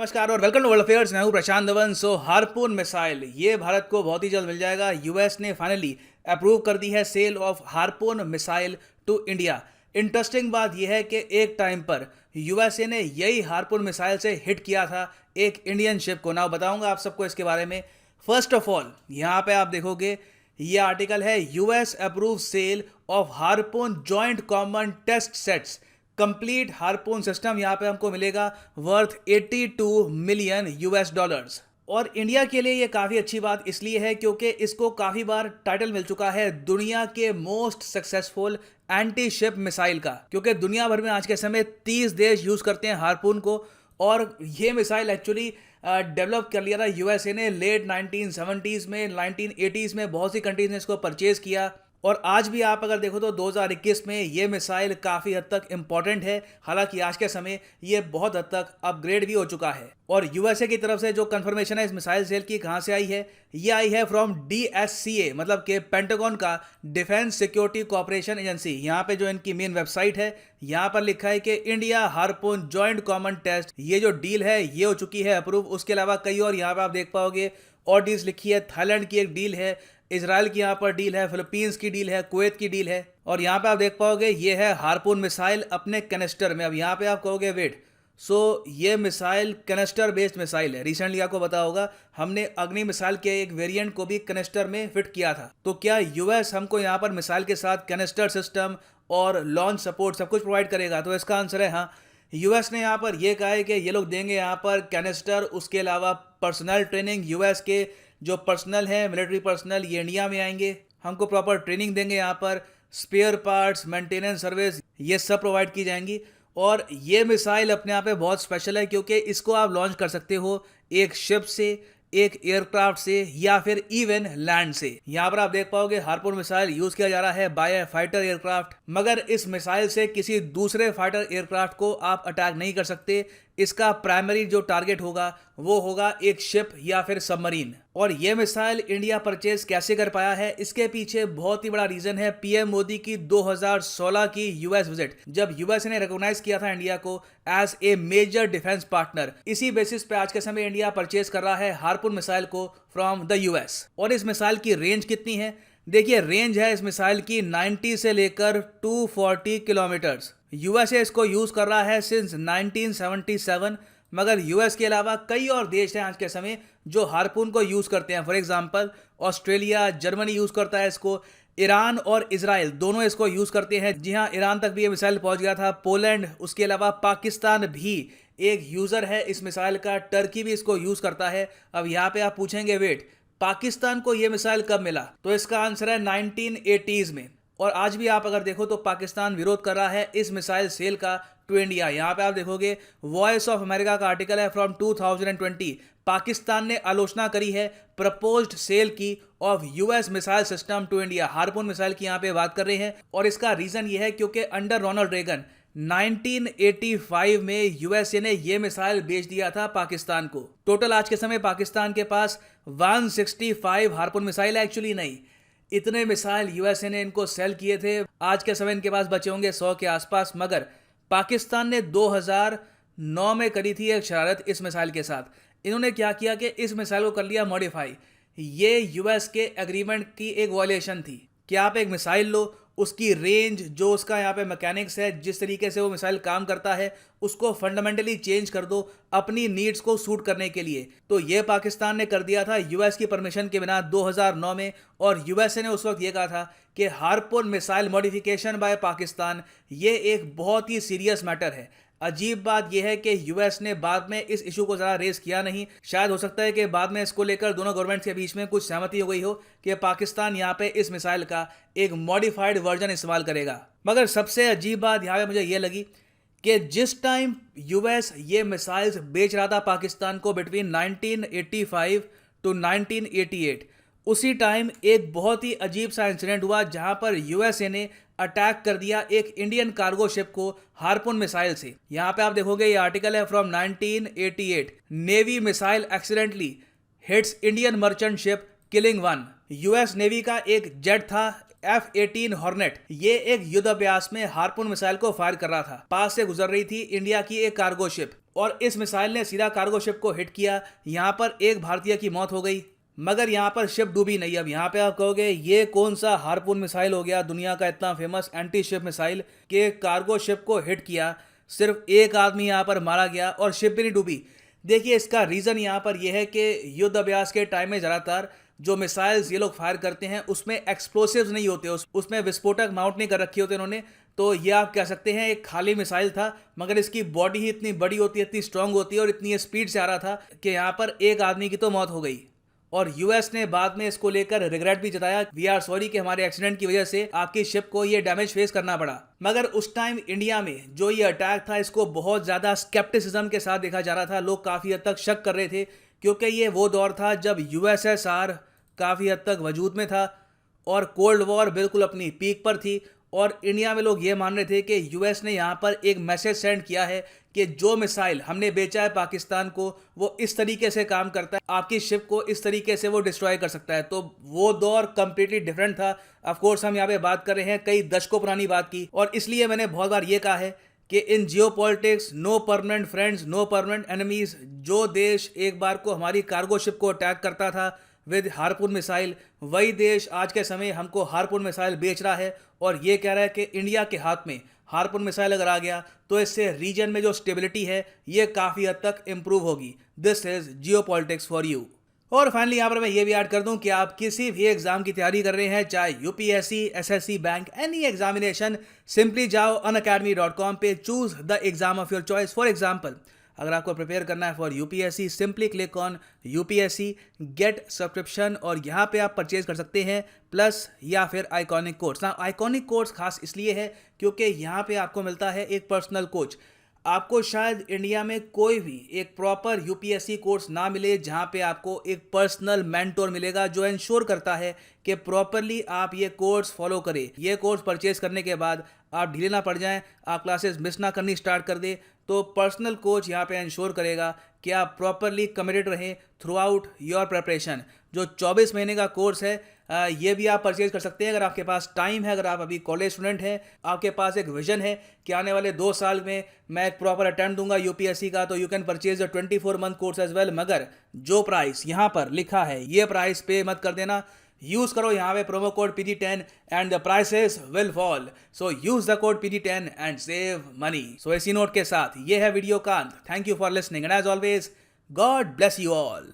नमस्कार और welcome to world affairs. मैं हूं प्रशांत धवन। हार्पून मिसाइल ये भारत को बहुत ही जल्द मिल जाएगा। यूएस ने फाइनली अप्रूव कर दी है sale of harpoon missile to India. Interesting बात यह है कि एक टाइम पर यूएसए ने यही हार्पून मिसाइल से हिट किया था एक इंडियन शिप को। ना बताऊंगा आप सबको इसके बारे में। फर्स्ट ऑफ ऑल यहाँ पे आप देखोगे ये आर्टिकल है US approve sale of harpoon joint common test sets complete harpoon system. यहाँ पे हमको मिलेगा वर्थ 82 मिलियन यूएस डॉलर्स। और इंडिया के लिए ये काफ़ी अच्छी बात इसलिए है क्योंकि इसको काफ़ी बार टाइटल मिल चुका है दुनिया के most successful anti ship missile का, क्योंकि दुनिया भर में आज के समय 30 देश यूज़ करते हैं हार्पून को। और ये मिसाइल एक्चुअली डेवलप कर लिया था यूएसए ने लेट 1970s में, 1980s में बहुत सी कंट्रीज ने इसको परचेज किया। और आज भी आप अगर देखो तो 2021 में ये मिसाइल काफ़ी हद तक इम्पॉर्टेंट है। हालांकि आज के समय ये बहुत हद तक अपग्रेड भी हो चुका है। और यूएसए की तरफ से जो कंफर्मेशन है इस मिसाइल सेल की कहाँ से आई है, ये आई है फ्रॉम डीएससीए, मतलब कि पेंटागन का डिफेंस सिक्योरिटी कोऑपरेशन एजेंसी। यहाँ पे जो इनकी मेन वेबसाइट है यहाँ पर लिखा है कि India harpoon joint common test, ये जो डील है ये हो चुकी है अप्रूव। उसके अलावा कई और यहाँ पर आप देख पाओगे और डील्स लिखी है। थाईलैंड की एक डील है, इजराइल की यहाँ पर डील है, फिलीपींस की डील है, कुवैत की डील है। और यहाँ पे आप देख पाओगे ये है हार्पून मिसाइल अपने कैनिस्टर में। अब यहाँ पे आप कहोगे वेट, ये मिसाइल कैनिस्टर बेस्ड मिसाइल है। रिसेंटली आपको पता होगा हमने अग्नि मिसाइल के एक वेरिएंट को भी कैनिस्टर में फिट किया था। तो क्या यूएस हमको यहाँ पर मिसाइल के साथ कैनिस्टर सिस्टम और लॉन्च सपोर्ट सब कुछ प्रोवाइड करेगा? तो इसका आंसर है हाँ। यूएस ने यहाँ पर यह कहा है कि ये लोग देंगे यहाँ पर कैनिस्टर, उसके अलावा पर्सनल ट्रेनिंग। यूएस के जो पर्सनल है, मिलिट्री पर्सनल, ये इंडिया में आएंगे, हमको प्रॉपर ट्रेनिंग देंगे। यहाँ पर स्पेयर पार्ट्स, मेंटेनेंस सर्विस ये सब प्रोवाइड की जाएंगी। और ये मिसाइल अपने आप में बहुत स्पेशल है क्योंकि इसको आप लॉन्च कर सकते हो एक शिप से, एक एयरक्राफ्ट से या फिर इवन लैंड से। यहाँ पर आप देख पाओगे हार्पून मिसाइल यूज किया जा रहा है बाय फाइटर एयरक्राफ्ट, मगर इस मिसाइल से किसी दूसरे फाइटर एयरक्राफ्ट को आप अटैक नहीं कर सकते। इसका प्राइमरी जो टारगेट होगा वो होगा एक शिप या फिर सबमरीन। और ये मिसाइल इंडिया परचेज कैसे कर पाया है, इसके पीछे बहुत ही बड़ा रीजन है पीएम मोदी की 2016 की यूएस विजिट, जब यूएस ने रिकॉग्नाइज किया था इंडिया को as a major defence partner. इसी बेसिस पे आज के समय इंडिया परचेज कर रहा है हार्पून मिसाइल को फ्रॉम द यूएस। और इस मिसाइल की रेंज कितनी है? देखिए रेंज है इस मिसाइल की 90 से लेकर 240 किलोमीटर्स। यूएसए इसको यूज कर रहा है सिंस 1977, मगर यूएस के अलावा कई और देश हैं आज के समय जो हार्पून को यूज करते हैं। For example Australia, Germany use करता है इसको, ईरान और इजराइल दोनों इसको यूज करते हैं। जी हाँ, ईरान तक भी ये मिसाइल पहुंच गया था, पोलैंड, उसके अलावा पाकिस्तान भी एक यूजर है इस मिसाइल का, टर्की भी इसको यूज करता है। अब यहाँ पे आप पूछेंगे वेट, पाकिस्तान को ये मिसाइल कब मिला? तो इसका आंसर है 1980s में। और आज भी आप अगर देखो तो पाकिस्तान विरोध कर रहा है इस मिसाइल सेल का टू इंडिया। यहाँ पे आप देखोगे वॉइस ऑफ अमेरिका का आर्टिकल है फ्रॉम 2020। पाकिस्तान ने आलोचना करी है प्रपोज्ड सेल की of US missile system to India. Harpoon missile की यहाँ पे बात कर रहे हैं और इसका रीजन ये है क्योंकि अंडर रोनाल्ड रेगन 1985 में यूएसए ने यह मिसाइल बेच दिया था पाकिस्तान को। टोटल आज के समय पाकिस्तान के पास 165 हार्पून मिसाइल, एक्चुअली नहीं, इतने मिसाइल यूएसए ने इनको सेल किए थे। आज के समय इनके पास बचे होंगे 100 के आसपास। मगर पाकिस्तान ने 2009 में करी थी एक शरारत इस मिसाइल के साथ। इन्होंने क्या किया कि इस मिसाइल को कर लिया मॉडिफाई। ये यूएस के एग्रीमेंट की एक वॉयलेशन थी कि आप एक मिसाइल लो, उसकी रेंज, जो उसका यहाँ पे मैकेनिक्स है, जिस तरीके से वो मिसाइल काम करता है, उसको फंडामेंटली चेंज कर दो अपनी नीड्स को सूट करने के लिए। तो ये पाकिस्तान ने कर दिया था यूएस की परमिशन के बिना 2009 में। और यूएसए ने उस वक्त ये कहा था कि harpoon missile modification by Pakistan ये एक बहुत ही सीरियस मैटर है। अजीब बात यह है कि यूएस ने बाद में इस इशू को ज़रा रेस किया नहीं। शायद हो सकता है कि बाद में इसको लेकर दोनों गवर्नमेंट्स के बीच में कुछ सहमति हो गई हो कि पाकिस्तान यहाँ पे इस मिसाइल का एक मॉडिफाइड वर्जन इस्तेमाल करेगा। मगर सबसे अजीब बात यहाँ पे मुझे ये लगी कि जिस टाइम यूएस ये मिसाइल्स बेच रहा था पाकिस्तान को बिटवीन 1985 टू 1988, उसी टाइम एक बहुत ही अजीब सा इंसिडेंट हुआ जहां पर यूएसए ने अटैक कर दिया एक इंडियन कार्गो शिप को हार्पून मिसाइल से। यहां पे आप देखोगे ये आर्टिकल है from 1988। Navy missile accidentally hits Indian merchant ship killing one. US navy का एक जेट था F-18 हॉर्नेट, ये एक युद्ध अभ्यास में हार्पून मिसाइल को फायर कर रहा था। पास से गुजर रही थी इंडिया की एक कार्गो शिप और इस मिसाइल ने सीधा कार्गो शिप को हिट किया। यहाँ पर एक भारतीय की मौत हो गई, मगर यहाँ पर शिप डूबी नहीं। अब यहाँ पे आप कहोगे ये कौन सा हार्पून मिसाइल हो गया, दुनिया का इतना फेमस एंटी शिप मिसाइल के कार्गो शिप को हिट किया, सिर्फ एक आदमी यहाँ पर मारा गया और शिप भी नहीं डूबी। देखिए इसका रीज़न यहाँ पर यह है कि युद्ध अभ्यास के टाइम में ज़्यादातर जो मिसाइल्स ये लोग फायर करते हैं उसमें एक्सप्लोसिव्स नहीं होते, उसमें विस्फोटक माउंट नहीं कर रखी होते इन्होंने। तो ये आप कह सकते हैं एक खाली मिसाइल था, मगर इसकी बॉडी ही इतनी बड़ी होती है, इतनी स्ट्रांग होती है और इतनी स्पीड से आ रहा था कि यहाँ पर एक आदमी की तो मौत हो गई। और यूएस ने बाद में इसको लेकर रिग्रेट भी जताया, वी आर सॉरी कि हमारे एक्सीडेंट की वजह से आपकी शिप को ये डैमेज फेस करना पड़ा। मगर उस टाइम इंडिया में जो ये अटैक था इसको बहुत ज़्यादा स्केप्टिसिज्म के साथ देखा जा रहा था, लोग काफ़ी हद तक शक कर रहे थे, क्योंकि ये वो दौर था जब यूएसएसआर काफ़ी हद तक वजूद में था और कोल्ड वॉर बिल्कुल अपनी पीक पर थी। और इंडिया में लोग ये मान रहे थे कि यूएस ने यहाँ पर एक मैसेज सेंड किया है कि जो मिसाइल हमने बेचा है पाकिस्तान को वो इस तरीके से काम करता है, आपकी शिप को इस तरीके से वो डिस्ट्रॉय कर सकता है। तो वो दौर कंप्लीटली डिफरेंट था। ऑफ कोर्स हम यहाँ पे बात कर रहे हैं कई दशकों पुरानी बात की, और इसलिए मैंने बहुत बार ये कहा है कि in geopolitics no permanent friends no permanent enemies. जो देश एक बार को हमारी कार्गो शिप को अटैक करता था विद हार्पून मिसाइल, वही देश आज के समय हमको हार्पून मिसाइल बेच रहा है और ये कह रहा है कि इंडिया के हाथ में हार्पून मिसाइल अगर आ गया तो इससे रीजन में जो स्टेबिलिटी है ये काफ़ी हद तक इंप्रूव होगी। This is geopolitics for you. और फाइनली यहाँ पर मैं ये भी ऐड कर दूं कि आप किसी भी एग्जाम की तैयारी कर रहे हैं, चाहे UPSC, SSC, bank, any examination, simply जाओ unacademy.com पे, choose the exam of your choice. For example अगर आपको प्रिपेयर करना है for UPSC, simply click on UPSC get subscription और यहाँ पे आप परचेज कर सकते हैं प्लस या फिर आइकॉनिक कोर्स। ना आइकॉनिक कोर्स खास इसलिए है क्योंकि यहाँ पे आपको मिलता है एक पर्सनल कोच। आपको शायद इंडिया में कोई भी एक प्रॉपर यूपीएससी कोर्स ना मिले जहाँ पे आपको एक पर्सनल मेंटोर मिलेगा जो इंश्योर करता है कि प्रॉपरली आप ये कोर्स फॉलो करें। ये कोर्स परचेज करने के बाद आप ढीले ना पड़ जाएं, आप क्लासेस मिस ना करनी स्टार्ट कर दें, तो पर्सनल कोच यहाँ पे इंश्योर करेगा कि आप प्रॉपरली कमिटेड रहें थ्रू आउट योर प्रिपरेशन। जो 24 महीने का कोर्स है ये भी आप परचेज कर सकते हैं अगर आपके पास टाइम है, अगर आप अभी कॉलेज स्टूडेंट हैं, आपके पास एक विजन है कि आने वाले 2 साल में मैं एक प्रॉपर अटेम्प्ट दूंगा यूपीएससी का, तो you can purchase the 24 month course as well. मगर जो प्राइस यहाँ पर लिखा है ये प्राइस पे मत कर देना, यूज करो यहाँ पे promo code PG10 and the prices will fall. So use the code PG10 and save money. So इसी नोट के साथ ये है वीडियो का अंत। Thank you for listening and as always God bless you all.